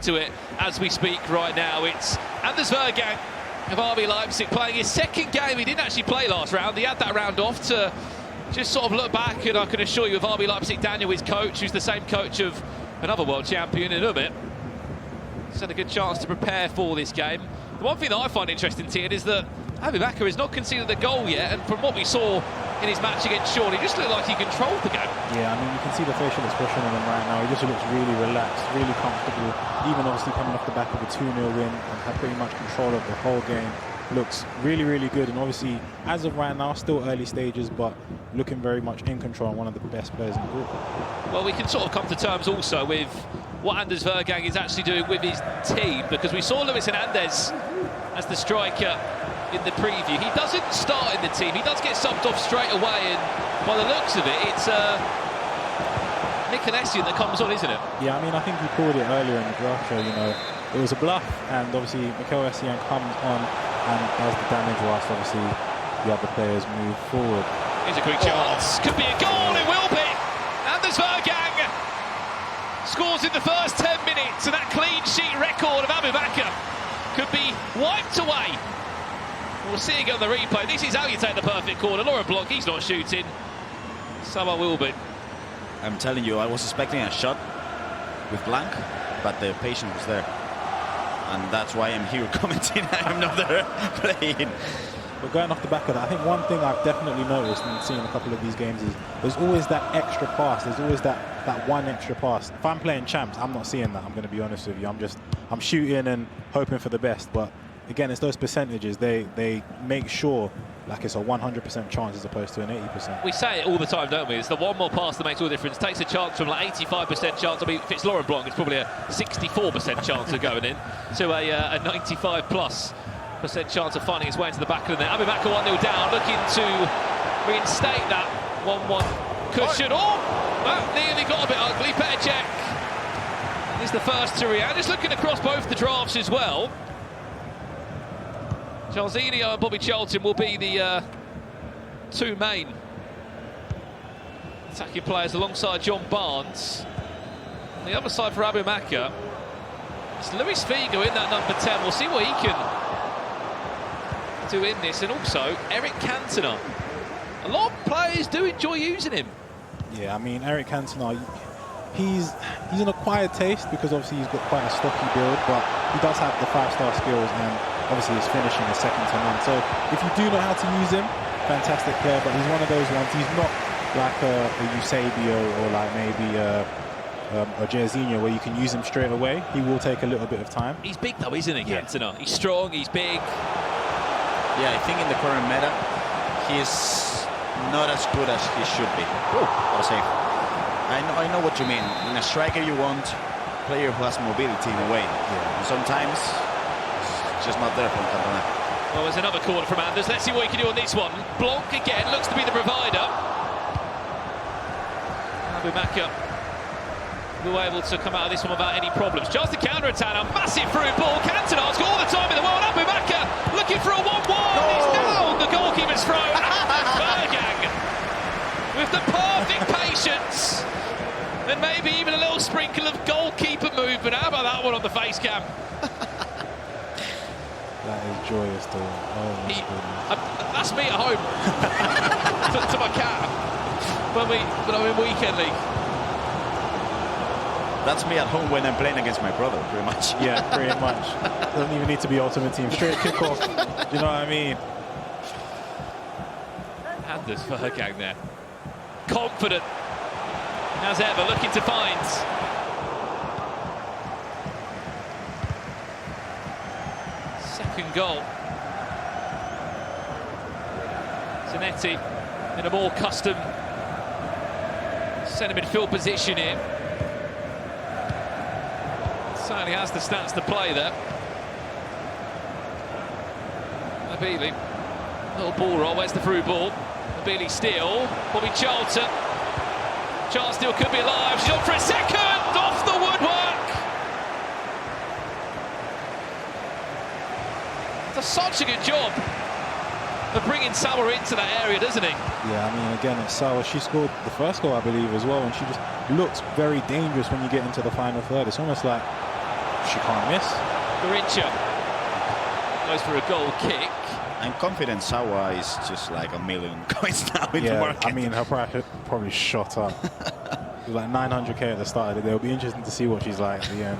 into it as we speak right now. It's Anders Vejrgang of RB Leipzig playing his second game. He didn't actually play last round. He had that round off to just sort of look back, and I can assure you of RB Leipzig, Daniel, his coach, who's the same coach of another world champion in a bit, he's had a good chance to prepare for this game. The one thing that I find interesting, Tian, is that Abumakkah has not conceded a goal yet, and from what we saw in his match against Sean, he just looked like he controlled the game. Yeah, I mean, you can see the facial expression on him right now. He just looks really relaxed, really comfortable, even obviously coming off the back of a 2-0 win and had pretty much control of the whole game. Looks really, really good, and obviously, as of right now, still early stages, but looking very much in control and one of the best players in the group. Well, we can sort of come to terms also with what Anders Vejrgang is actually doing with his team, because we saw Luis Hernandez as the striker in the preview. He doesn't start in the team, he does get subbed off straight away, and by the looks of it, it's Nicolas that comes on, isn't it? Yeah, I mean, I think you called it earlier in the draft show, you know, it was a bluff, and obviously Mikel Essien comes on and does the damage whilst obviously the other players move forward. Here's a quick chance, could be a goal, it will be! Anders Vejrgang scores in the first 10 minutes, and that clean sheet record of Abumakkah could be wiped away. We'll see again on the replay. This is how you take the perfect corner. Laurent Blanc, he's not shooting. Summer will be. I'm telling you, I was expecting a shot with Blanc, but the patience was there. And that's why I'm here commenting. I'm not there playing. But going off the back of that, I think one thing I've definitely noticed and seen a couple of these games is there's always that extra pass. There's always that one extra pass. If I'm playing champs, I'm not seeing that. I'm going to be honest with you. I'm shooting and hoping for the best. But again, it's those percentages. They make sure like it's a 100% chance as opposed to an 80%. We say it all the time, don't we? It's the one more pass that makes all the difference. Takes a chance from like 85% chance. I mean, if it's Laurent Blanc, it's probably a 64% chance of going in to a 95+% chance of finding its way into the back of the net. Abumakkah 1-0 down, looking to reinstate that 1-1 cushion. Oh, that nearly got a bit ugly. Better check. He's the first to react. Just looking across both the drafts as well. Jarzinho and Bobby Charlton will be the two main attacking players alongside John Barnes. On the other side for Abumakkah, it's Luis Figo in that number 10. We'll see what he can do in this, and also Eric Cantona. A lot of players do enjoy using him. Yeah, I mean, Eric Cantona, he's an acquired taste because obviously he's got quite a stocky build, but he does have the 5-star skills, and obviously his finishing is second to none. So if you do know how to use him, fantastic player, but he's one of those ones, he's not like a Eusebio or like maybe a Jarzinho where you can use him straight away. He will take a little bit of time. He's big though, isn't he, Cantona? He's strong, he's big. Yeah, I think in the current meta, he's not as good as he should be. What a save. I know what you mean. In a striker, you want a player who has mobility in a way. Yeah. And sometimes it's just not there from Cantona. Well, there's another corner from Anders. Let's see what he can do on this one. Blanc again, looks to be the provider. Abumakkah were able to come out of this one without any problems. Just a counter-attack, a massive through ball. Cantona's got all the time in the world. Abumakkah looking for a 1-1. He's down the goalkeeper's throw. Vejrgang with the perfect patience. And maybe even a little sprinkle of goalkeeper movement. How about that one on the face cam? That is joyous to that's me at home to my cat when I'm in weekend league. That's me at home when I'm playing against my brother, pretty much. Yeah, pretty much. Doesn't even need to be ultimate team. Straight kickoff. Do you know what I mean? Anders Vejrgang there. Confident as ever, looking to find second goal. Zanetti in a more custom centre midfield position here. Certainly has the stats to play there. Nabili, little ball roll, where's the through ball? Nabili steal, Bobby Charlton. Chance still could be alive, she's on for a second, off the woodwork! Does such a good job of bringing Sauer into that area, doesn't he? Yeah, I mean, again, it's Sauer. She scored the first goal, I believe, as well, and she just looks very dangerous when you get into the final third. It's almost like she can't miss. Gorincha goes for a goal kick. I'm confident Sawa is just like a million coins now in the market. I mean, her price probably shot up. It was like 900k at the start of the day. It'll be interesting to see what she's like at the end.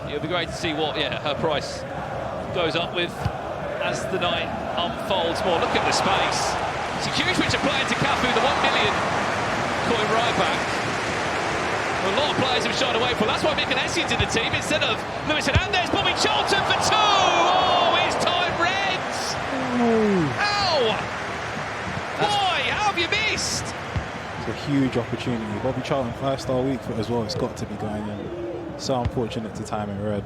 It'll be great to see what her price goes up with as the night unfolds more. Look at the space. It's a huge which are playing to Cafu, the 1 million coin right back. A lot of players have shied away from. That's why Mikanesian's in the team instead of Lewis Hernandez. Bobby Charlton for 2. Oh, it's time Reds. How? Why? How have you missed? It's a huge opportunity. Bobby Charlton, 5-star week for it as well. It's got to be going in. So unfortunate to time in red.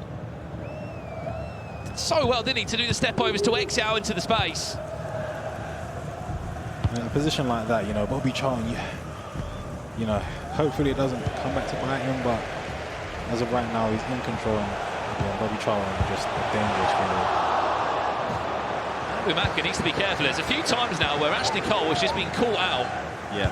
So well, didn't he, to do the step overs to exit out into the space. In a position like that, you know, Bobby Charlton, you know, hopefully it doesn't come back to bite him, but as of right now, he's in control. And Bobby Charlton just a dangerous forward. Abumakkah needs to be careful. There's a few times now where Ashley Cole has just been caught out. Yeah.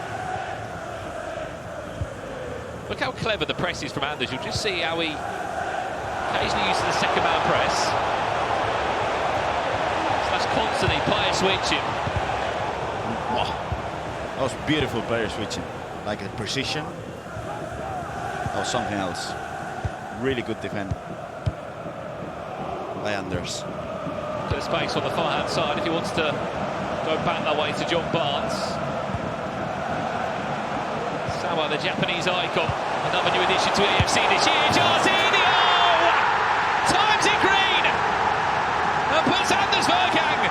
Look how clever the press is from Anders. You'll just see how he occasionally uses the second man press. So that's constantly player switching. Oh, that was beautiful player switching. Like the precision. That was something else. Really good defend by Anders. To the space on the far hand side if he wants to go back that way to John Barnes. Sawa, the Japanese icon, another new addition to AFC this year. Jarzinho times it green and puts Anders Vejrgang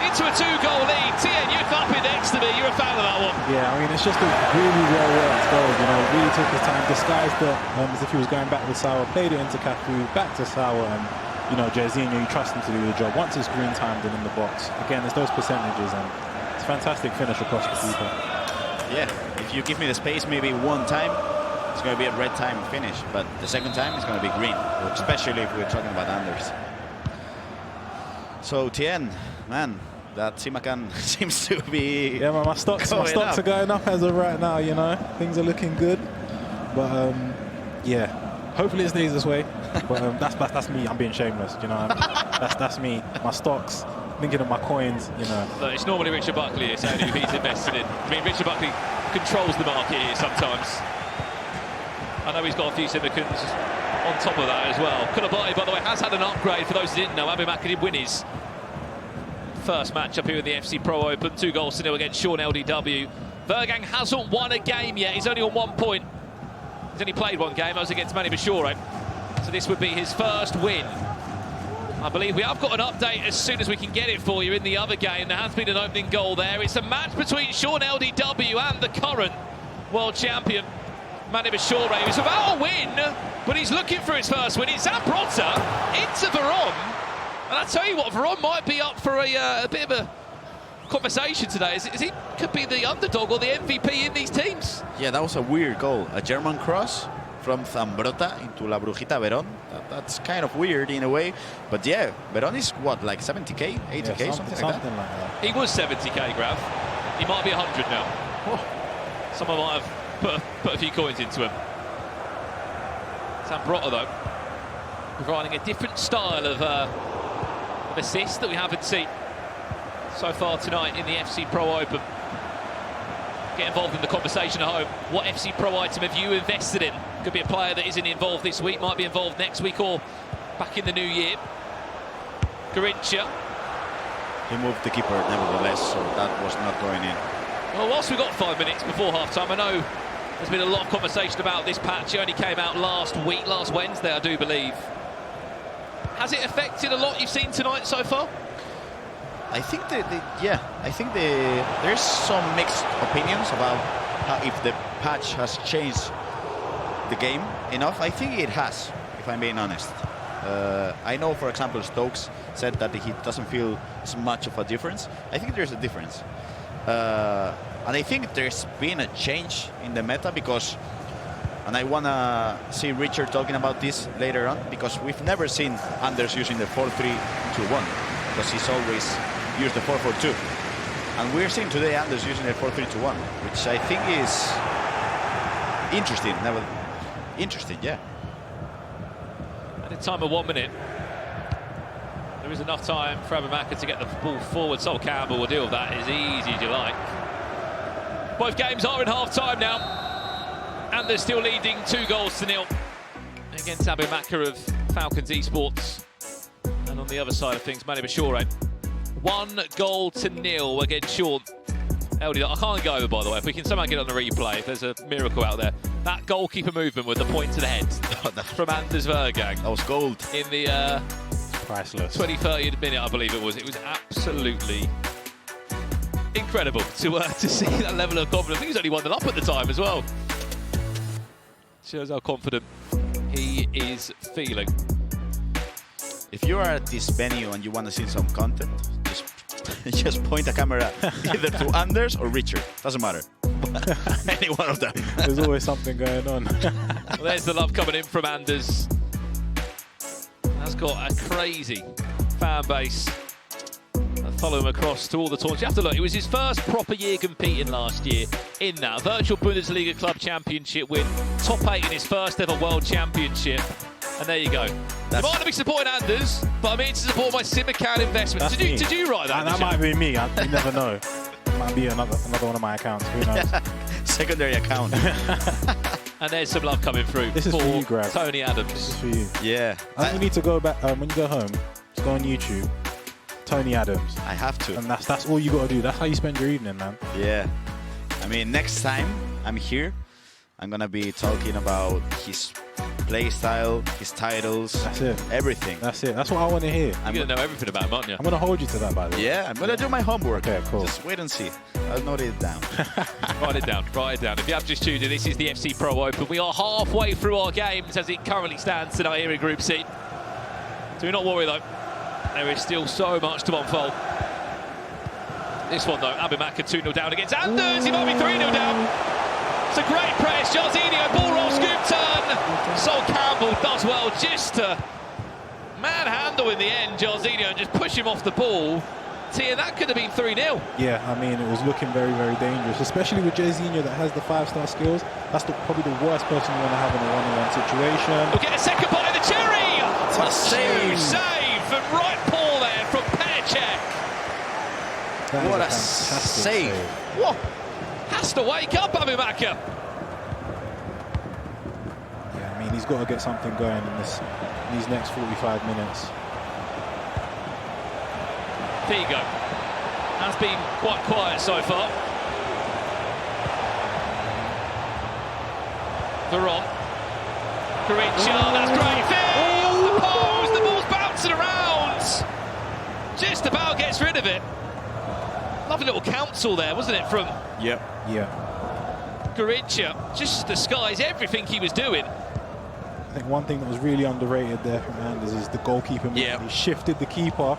into a 2-goal lead. Tien, you're clapping next to me. You're a fan of that one. Yeah, I mean, it's just a really well-worked goal. You know, really took his time, disguised it as if he was going back with Sawa, played it into Cafu, back to Sawa, and you know, Jarzinho, you trust him to do the job. Once it's green timed and in the box, again, there's those percentages, and it's a fantastic finish across the keeper. Yeah, if you give me the space maybe one time, it's going to be a red time finish, but the second time it's going to be green, especially if we're talking about Anders. So Tien, man, that Simakan seems to be. Yeah, man, my stocks are going up as of right now. You know, things are looking good, but yeah, hopefully it stays this way. But that's me. I'm being shameless. You know, that's me. My stocks, thinking of my coins. You know, look, it's normally Richard Buckley here saying who he's invested in. I mean, Richard Buckley controls the market here sometimes. I know he's got a few Simicans on top of that as well. Kulabati, by the way, has had an upgrade. For those who didn't know, Abumakkah did win his first match up here in the FC Pro Open, 2-0 against Sean LDW. Vejrgang hasn't won a game yet. He's only on 1 point. He's only played one game. That was against Manny Bashore. So this would be his first win. I believe we have got an update as soon as we can get it for you in the other game. There has been an opening goal there. It's a match between Sean LDW and the current world champion, Manny Bashore. He's without a win, but he's looking for his first win. It's Zabrota into Veron. And I tell you what, Veron might be up for a bit of a conversation today. Is he could be the underdog or the MVP in these teams. Yeah, that was a weird goal. A German cross from Zambrota into La Brujita Veron. That's kind of weird in a way. But yeah, Veron is what, like 70k, 80k, yeah, something like that? He was 70k, Grav. He might be 100 now. Oh. Someone might have put a few coins into him. Zambrota, though, providing a different style of assist that we haven't seen so far tonight in the FC Pro Open. Get involved in the conversation at home. What FC Pro item have you invested in? Could be a player that isn't involved this week, might be involved next week or back in the new year. Gorincha. He moved the keeper nevertheless, so that was not going in. Well, whilst we've got 5 minutes before half-time, I know there's been a lot of conversation about this patch. It only came out last Wednesday, I do believe. Has it affected a lot you've seen tonight so far? I think there's some mixed opinions about how, if the patch has changed the game enough. I think it has, if I'm being honest. I know, for example, Stokes said that he doesn't feel as much of a difference. I think there's a difference. And I think there's been a change in the meta because, and I want to see Richard talking about this later on, because we've never seen Anders using the 4-3-2-1 because he's always used the 4-4-2. And we're seeing today Anders using the 4-3-2-1, which I think is interesting. Interesting, yeah. And added time of 1 minute. There is enough time for Abumakkah to get the ball forward. Sol Campbell will deal with that as easy as you like. Both games are in half-time now, and they're still leading 2-0 against Abumakkah of Falcons Esports. And on the other side of things, Mani Bashure. 1-0 against Sean. LD, I can't go over, by the way. If we can somehow get on the replay, if there's a miracle out there. That goalkeeper movement with the point to the head from Anders Vejrgang. That was gold. In the Priceless. 20-30 minute, I believe it was. It was absolutely incredible to see that level of confidence. I think he was only 1-0 up at the time as well. Shows how confident he is feeling. If you are at this venue and you want to see some content, just point a camera either to Anders or Richard. Doesn't matter. Any one of them. There's always something going on. Well, there's the love coming in from Anders. Has got a crazy fan base. Follow him across to all the tournaments. You have to look, it was his first proper year competing last year in that virtual Bundesliga club championship win, top 8 in his first ever world championship. And there you go. You might not be supporting Anders, but I'm here to support my sim account investment. Did you write that? That might be me. You never know. It might be another one of my accounts. Who knows? Secondary account. And there's some love coming through. This is for you, Grab. Tony Adams. This is for you. Yeah. I think you need to go back when you go home. Just go on YouTube. Tony Adams. I have to. And that's all you got to do. That's how you spend your evening, man. Yeah. I mean, next time I'm here, I'm going to be talking about his play style, his titles. That's it. Everything. That's it. That's what I want to hear. You're going to know everything about him, aren't you? I'm going to hold you to that, by the way. Yeah, I'm going to do my homework. Okay, cool. Just wait and see. I'll note it down. Write it down, write it down. If you have just tuned in, this is the FC Pro Open. We are halfway through our games as it currently stands tonight here in Group C. Do not worry, though. There is still so much to unfold. This one, though, Abumakkah 2-0 down against Anders. He might be 3-0 down. It's a great press. Jarzinho, ball roll, scoop turn. Sol Campbell does well just to manhandle in the end, Jarzinho, and just push him off the ball. Tia, that could have been 3-0. Yeah, I mean, it was looking very, very dangerous, especially with Jarzinho that has the 5-star skills. That's probably the worst person you want to have in a one-on-one situation. We'll get a second bite of the cherry. What a save. Save from right paw there from Perecek. What a save. What? Has to wake up, Abumakkah. Yeah, I mean, he's got to get something going in these next 45 minutes. Figo has been quite quiet so far. Veron. Corincha, that's great. Phil, the post, the ball's bouncing around. Just about gets rid of it. Lovely little counsel there, wasn't it, from Yep. Yeah. Corincha. Just disguise everything he was doing. I think one thing that was really underrated there from Anders is the goalkeeper. Yeah. He shifted the keeper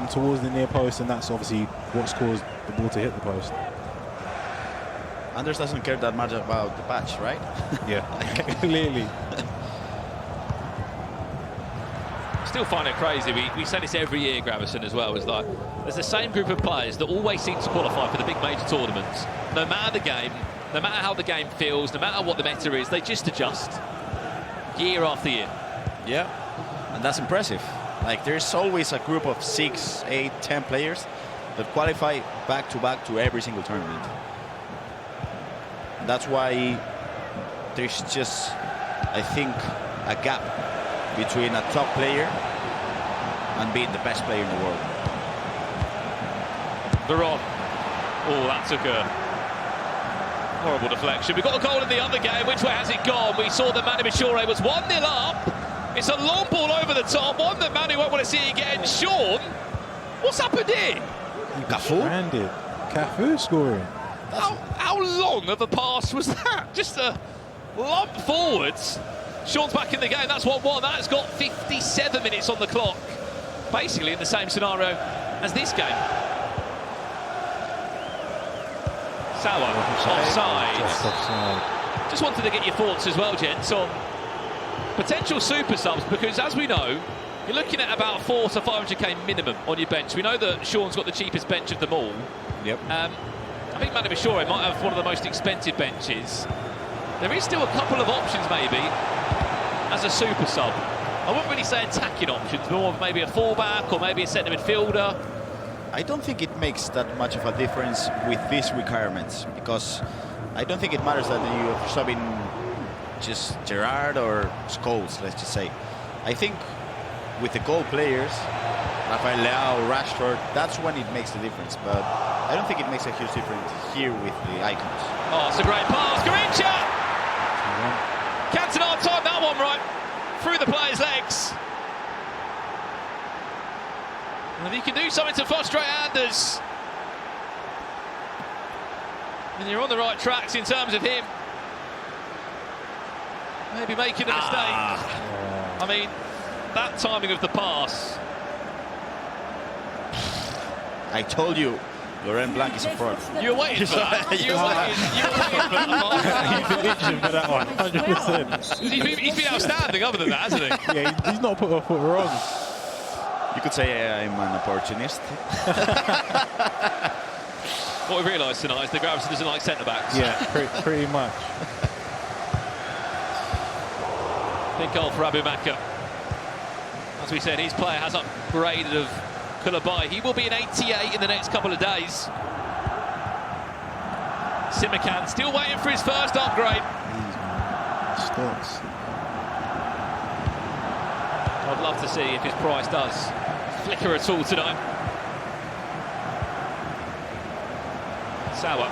towards the near post, and that's obviously what's caused the ball to hit the post. Anders doesn't care that much about the patch, right? Yeah, clearly. Still find it crazy. We say this every year, Gravison, as well. It's like there's the same group of players that always seem to qualify for the big major tournaments. No matter the game, no matter how the game feels, no matter what the meta is, they just adjust year after year. Yeah, and that's impressive. Like, there's always a group of 6, 8, 10 players that qualify back-to-back to every single tournament. That's why there's just, I think, a gap between a top player and being the best player in the world. Veron. Oh, that took a horrible deflection. We've got a goal in the other game. Which way has it gone? We saw that Mani Bashure was 1-0 up. It's a long ball over the top, one that Manu won't want to see again. Sean, what's happened here? Cafu? Branded. Cafu scoring. How long of a pass was that? Just a lump forwards. Sean's back in the game. That's 1-1. That's got 57 minutes on the clock. Basically in the same scenario as this game. Sawa, offside. Just offside. Just wanted to get your thoughts as well, gents, on potential super subs, because as we know, you're looking at about 400 to 500k minimum on your bench. We know that Sean's got the cheapest bench of them all. Yep. I think Mani Bashure might have one of the most expensive benches. There is still a couple of options maybe as a super sub. I wouldn't really say attacking options, more of maybe a fullback or maybe a centre midfielder. I don't think it makes that much of a difference with these requirements, because I don't think it matters that you're subbing just Gerrard or Scholes, let's just say. I think with the goal players, Rafael Leao, Rashford, that's when it makes the difference. But I don't think it makes a huge difference here with the icons. Oh, it's a great pass. Garincha! Cantona timed that one right through the player's legs. And if you can do something to frustrate Anders, then you're on the right tracks in terms of him maybe making a mistake. I mean, that timing of the pass. I told you, Laurent Blanc is a fraud. You were waiting for that. You were waiting for that one, 100%. He's been outstanding other than that, hasn't he? Yeah, he's not put a foot wrong. You could say I'm an opportunist. What we realised tonight is that Gravison doesn't like centre-backs. Yeah, pretty much. Big goal for Abumakkah. As we said, his player has upgraded of Koulibaly. He will be an 88 in the next couple of days. Simakan still waiting for his first upgrade. Stocks. I'd love to see if his price does flicker at all tonight. Sauer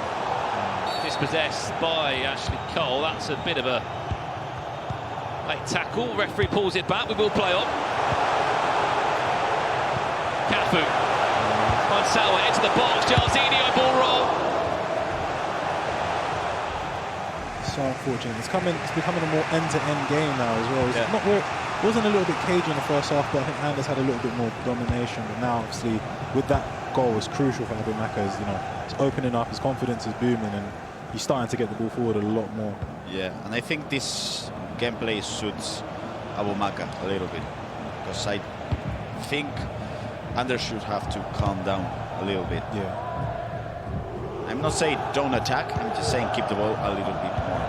dispossessed by Ashley Cole. That's a bit of a late tackle. Referee pulls it back. We will play on. Cafu on Sauer into the box. Jarzinho ball roll. So unfortunate. It's becoming a more end-to-end game now as well. It wasn't a little bit cagey in the first half, but I think Anders had a little bit more domination. But now, obviously, with that goal, it's crucial for Abumakkah. It's opening up, his confidence is booming, and he's starting to get the ball forward a lot more. Yeah, and I think this gameplay suits Abumakkah a little bit, because I think Anders should have to calm down a little bit. Yeah. I'm not saying don't attack, I'm just saying keep the ball a little bit more.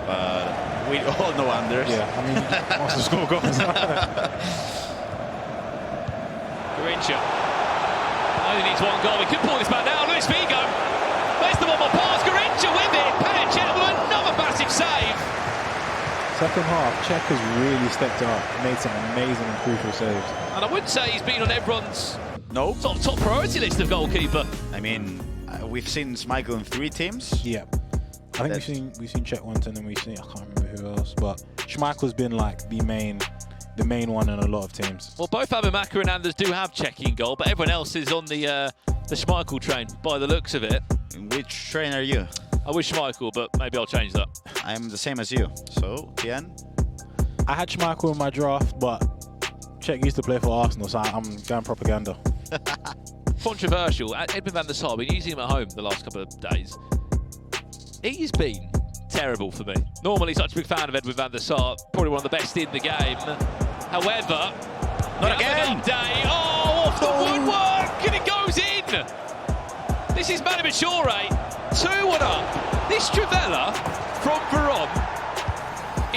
But we all know Anders. Yeah, I mean, he wants to score goals. Garincha only needs one goal. We could pull this back now. Luis Figo. There's the one more pass. Garincha with it. Petr with another massive save. Second half, Czech has really stepped up, made some amazing and crucial saves. And I wouldn't say he's been on everyone's No. top priority list of goalkeeper. I mean, we've seen Schmeichel in 3 teams. Yeah. I think we've seen Czech once, and then we've seen, I can't remember who else, but Schmeichel's been like the main one in a lot of teams. Well, both Abumakkah and Anders do have Czech in goal, but everyone else is on the Schmeichel train by the looks of it. Which train are you? I wish Schmeichel, but maybe I'll change that. I'm the same as you. So, Kian? I had Schmeichel in my draft, but Czech used to play for Arsenal, so I'm going propaganda. Controversial. Edwin van der Sar, been using him at home the last couple of days. He's been terrible for me. Normally such a big fan of Edwin van der Sar, probably one of the best in the game. However, not again. Day. Oh, off the woodwork, and it goes in. This is Manu Bashore, 2-1 up. This Trivela from Veron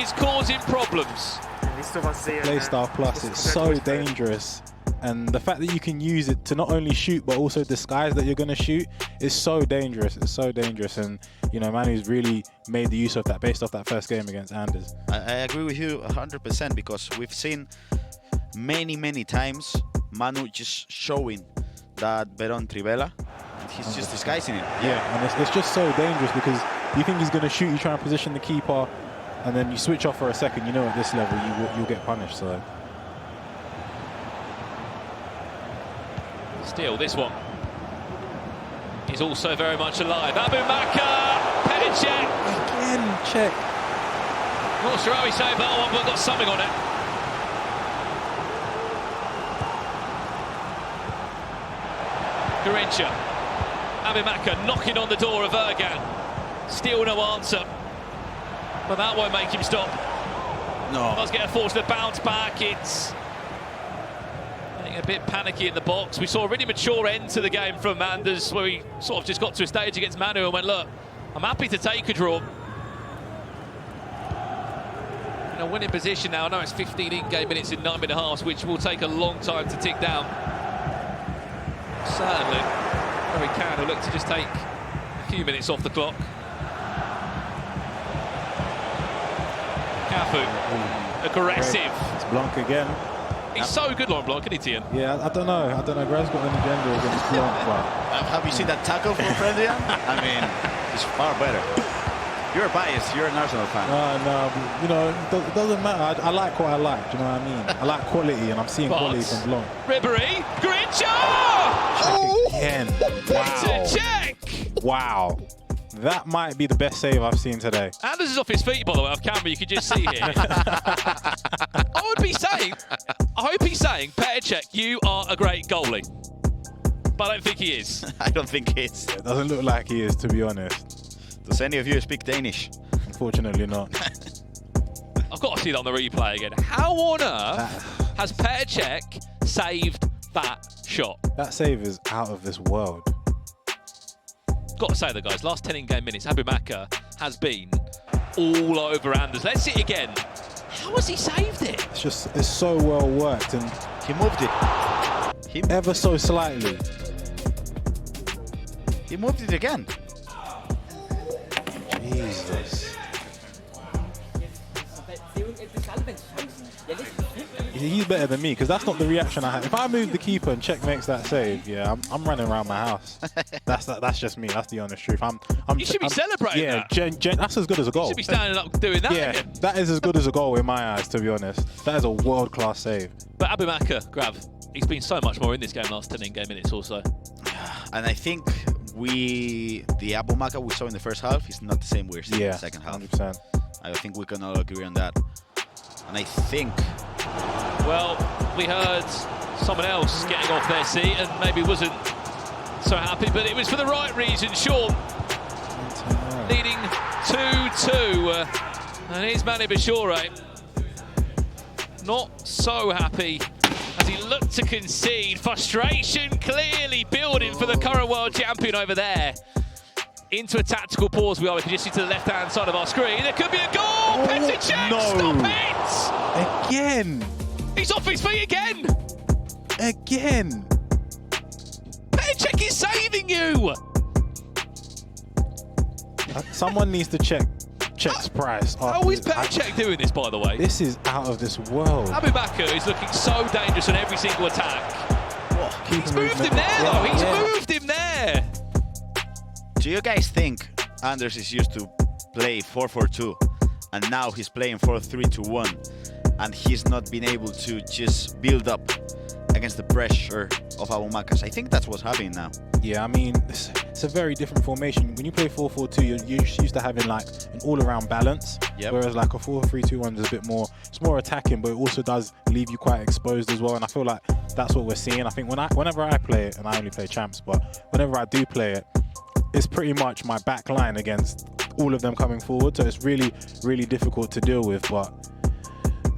is causing problems. Playstyle Plus, it's so dangerous. And the fact that you can use it to not only shoot, but also disguise that you're going to shoot is so dangerous. It's so dangerous. And, Manu's really made the use of that based off that first game against Anders. I agree with you 100%, because we've seen many times Manu just showing that Veron Trivela. He's just disguising it. Yeah, and it's just so dangerous, because you think he's going to shoot, you try and position the keeper, and then you switch off for a second. At this level, you'll get punished. So. Still, this one is also very much alive. Abumakkah, Petr Cech. Again, Czech. Not sure how he saved that one, but got something on it. Garincha. Abumakkah knocking on the door of Vejrgang. Still no answer. But that won't make him stop. No. Does get a fortunate bounce back. It's a bit panicky in the box. We saw a really mature end to the game from Anders, where he sort of just got to a stage against Manu and went, look, I'm happy to take a draw. a winning position now. I know it's 15 in-game minutes in 9 minute halves, which will take a long time to tick down. Certainly, Harry Kane will look to just take a few minutes off the clock. Cafu, aggressive. It's Blanc again. He's so good, Laurent Blanc, isn't he, Ian? Yeah, I don't know. Grav's got an agenda against Blanc, but... Have you seen that tackle from Fredrian? I mean, it's far better. You're biased. You're an Arsenal fan. No, you know, it doesn't matter. I like what I like. Do you know what I mean? I like quality, and I'm seeing quality from Blanc. Ribery, Grincha! Check again. Wow. Check! Wow. That might be the best save I've seen today. Anders is off his feet, by the way, off camera. You can just see here. I hope he's saying, Petr Cech, you are a great goalie. But I don't think he is. I don't think he is. It doesn't look like he is, to be honest. Does any of you speak Danish? Unfortunately not. I've got to see that on the replay again. How on earth has Petr Cech saved that shot? That save is out of this world. Got to say though, guys, last 10 in-game minutes, Abumakkah has been all over Anders. Let's see it again. How has he saved it? It's so well worked, and he moved it. Ever so slightly. He moved it again. Jesus. He's better than me, because that's not the reaction I have. If I move the keeper and Cech makes that save, yeah, I'm running around my house. That's just me. That's the honest truth. You should be celebrating that. Yeah, that's as good as a goal. You should be standing up doing that again. That is as good as a goal in my eyes, to be honest. That is a world-class save. But Abumakkah, Grav, he's been so much more in this game last 10 in-game minutes also. And I think the Abumakkah we saw in the first half is not the same we're seeing in the second half. 100%. I think we can all agree on that. And I think... Well, we heard someone else getting off their seat and maybe wasn't so happy, but it was for the right reason. Sean leading 2-2. And here's Mane Bashore. Not so happy as he looked to concede. Frustration clearly building for the current world champion over there. Into a tactical pause we can just see to the left-hand side of our screen. There could be a goal! Petr Cech, stop it! Again! He's off his feet again! Again! Petr Cech is saving you! Someone needs to check Cech's price. How is Petr Cech doing this, by the way? This is out of this world. Abumakkah is looking so dangerous on every single attack. He's moved him there, though. He's moved him there. Do you guys think Anders is used to play 4-4-2 and now he's playing 4-3-2-1 and he's not been able to just build up against the pressure of Abumakkah? I think that's what's happening now. Yeah, I mean, it's a very different formation. When you play 4-4-2, you're used to having like an all-around balance. Yep. Whereas like a 4-3-2-1 is a bit more, it's more attacking, but it also does leave you quite exposed as well. And I feel like that's what we're seeing. I think whenever I play it, and I only play champs, but whenever I do play it, it's pretty much my back line against all of them coming forward. So it's really, really difficult to deal with. But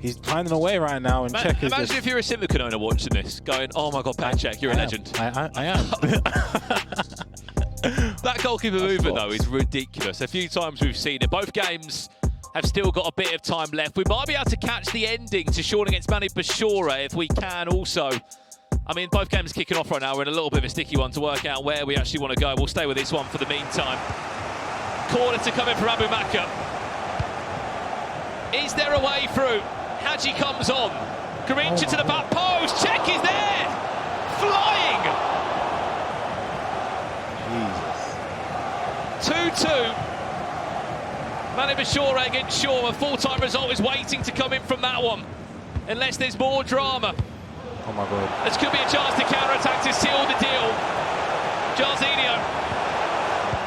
he's finding a way right now. And Cech is imagine if you're a Simlican owner watching this, going, "Oh my God, Petr Cech, you're a legend." I am. That goalkeeper movement though is ridiculous. A few times we've seen it. Both games have still got a bit of time left. We might be able to catch the ending to Sean against Mane Bashore if we can also. I mean, both games kicking off right now. We're in a little bit of a sticky one to work out where we actually want to go. We'll stay with this one for the meantime. Corner to come in from Abumakkah. Is there a way through? Hadji comes on. Grincha to the back post. Cech is there. Flying. Jesus. 2-2. Mane Bashore against Shaw. A full-time result is waiting to come in from that one. Unless there's more drama. Oh my God. This could be a chance to counter-attack to seal the deal. Jarzinho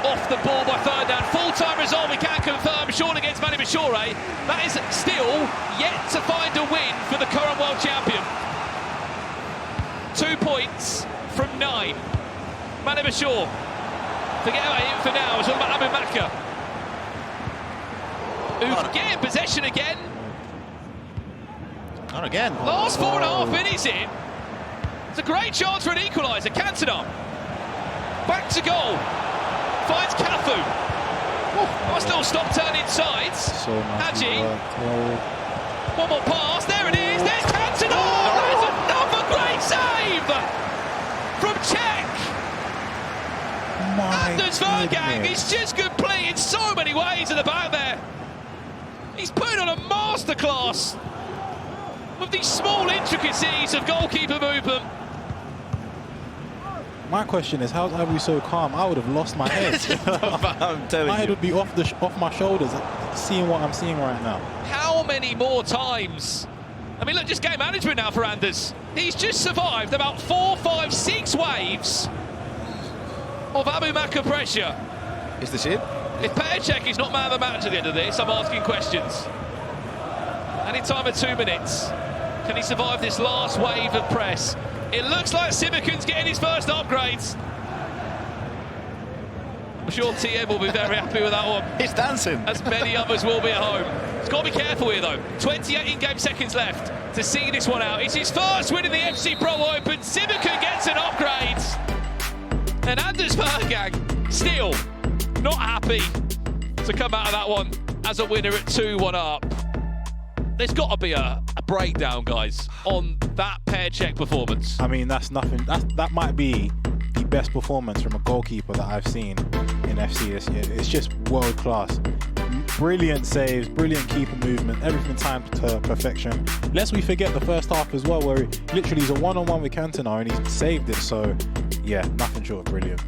off the ball by Ferdinand. Full-time result, we can confirm. Sean against Mane Bashore. That is still yet to find a win for the current world champion. 2 points from 9. Mane Bashore. Forget about him for now. It's all about Abumakkah. Who's getting possession again. Not again. Last 4.5 minutes in. It's a great chance for an equaliser. Cantona. Back to goal. Finds Cafu. Nice little stop turn inside. So Hadji. One more pass, there it is, there's Cantona! There's another great save from Czech! Anders Vejrgang is just complete in so many ways at the back there. He's putting on a masterclass with these small intricacies of goalkeeper movement. My question is, how's Abu so calm? I would have lost my head. I'm telling My head you. would be off my shoulders, seeing what I'm seeing right now. How many more times? I mean, look, just game management now for Anders. He's just survived about 4, 5, 6 waves of Abumakkah pressure. Is this it? If Petr is not man of the match at the end of this, I'm asking questions. And in time of 2 minutes, can he survive this last wave of press? It looks like Simakan's getting his first upgrades. I'm sure TM will be very happy with that one. He's dancing. As many others will be at home. He's got to be careful here, though. 28 in-game seconds left to see this one out. It's his first win in the FC Pro Open. Simakan gets an upgrade. And Anders Vejrgang still not happy to come out of that one as a winner at 2-1 up. There's got to be a breakdown, guys, on that Petr performance. I mean, that's nothing. That might be the best performance from a goalkeeper that I've seen in FC this year. It's just world class. Brilliant saves, brilliant keeper movement, everything timed to perfection. Lest we forget the first half as well, where he literally is a one-on-one with Cantona and he's saved it. So, yeah, nothing short of brilliant.